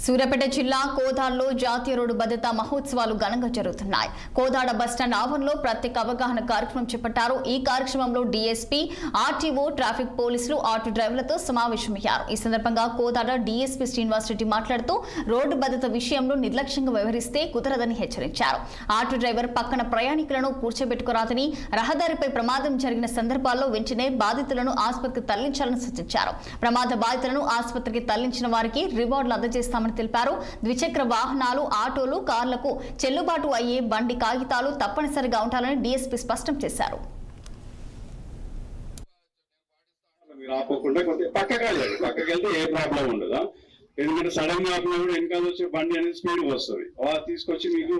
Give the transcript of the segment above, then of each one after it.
సూర్యాపేట జిల్లా కోదాడలో జాతీయ రోడ్డు భద్రతా మహోత్సవాలు ఘనంగా జరుగుతున్నాయి. కోదాడ బస్టాండ్ ఆవరణలో ప్రత్యేక అవగాహన కార్యక్రమం చేపట్టారు. ఈ కార్యక్రమంలో డీఎస్పీ, ఆర్టీఓ, ట్రాఫిక్ పోలీసులు, ఆటో డ్రైవర్లతో సమావేశమయ్యారు. ఈ సందర్భంగా కోదాడ డీఎస్పీ శ్రీనివాస్ రెడ్డి మాట్లాడుతూ రోడ్డు భద్రత విషయంలో నిర్లక్ష్యంగా వ్యవహరిస్తే కుదరదని హెచ్చరించారు. ఆటో డ్రైవర్ పక్కన ప్రయాణికులను కూర్చోబెట్టుకురాదని, రహదారిపై ప్రమాదం జరిగిన సందర్భాల్లో వెంటనే బాధితులను ఆసుపత్రికి తరలించాలని సూచించారు. ప్రమాద బాధితులను ఆసుపత్రికి తరలించిన వారికి రివార్డులు అందజేస్తామని తెలిపారు. ద్విచక్ర వాహనాలు, ఆటోలు, కార్లకు చెల్లుబాటు అయ్యే బండి కాగితాలు తప్పనిసరిగా ఉండాలని డీఎస్పీ స్పష్టం చేశారు. పక్కకెళ్తే ఏ ప్రాబ్లం ఉండదు. ఎందుకంటే సడన్ గా ఆపినా కూడా వెనకాల వచ్చే బండి అనేది స్పీడ్ వస్తుంది. తీసుకొచ్చి మీకు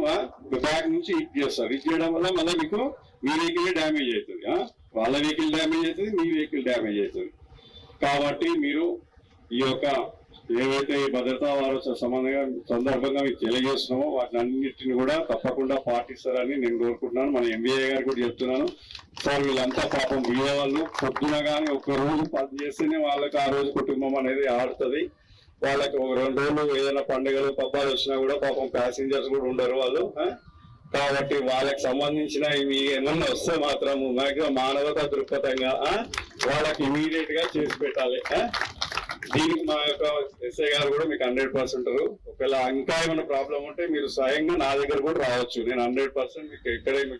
బ్యాక్ నుంచి హిట్ చేస్తారు. హిట్ చేయడం వల్ల మళ్ళీ మీకు మీ వెహికల్ డ్యామేజ్ అవుతుంది. వాళ్ళ వెహికల్ డ్యామేజ్ అవుతుంది, మీ వెహికల్ డ్యామేజ్ అవుతుంది. కాబట్టి మీరు ఈ యొక్క ఏవైతే ఈ భద్రతా వారోత్సవ సందర్భంగా మీకు తెలియజేస్తున్నామో వాటిని అన్నింటిని కూడా తప్పకుండా పాటిస్తారని నేను కోరుకుంటున్నాను. మన ఎంబీఏ గారు కూడా చెప్తున్నాను. సార్ వీళ్ళంతా పాపం వీళ్ళ వాళ్ళు పొద్దున కానీ ఒక రోజు పని చేస్తేనే వాళ్ళకి ఆ రోజు కుటుంబం అనేది ఆడుతుంది. వాళ్ళకి ఒక 2 రోజులు ఏదైనా పండుగలు పబ్బాలు వచ్చినా కూడా పాపం ప్యాసింజర్స్ కూడా ఉండరు వాళ్ళు. కాబట్టి వాళ్ళకి సంబంధించిన ఏమన్నా వస్తే మాత్రం మానవతా దృక్పథంగా వాళ్ళకి ఇమీడియట్ గా చేసి పెట్టాలి. దీనికి మా యొక్క ఎస్ఐ గారు కూడా మీకు 100% ఒకవేళ ఇంకా ఏమైనా ప్రాబ్లం ఉంటే మీరు స్వయంగా నా దగ్గర కూడా రావచ్చు. నేను 100% మీకు ఎక్కడే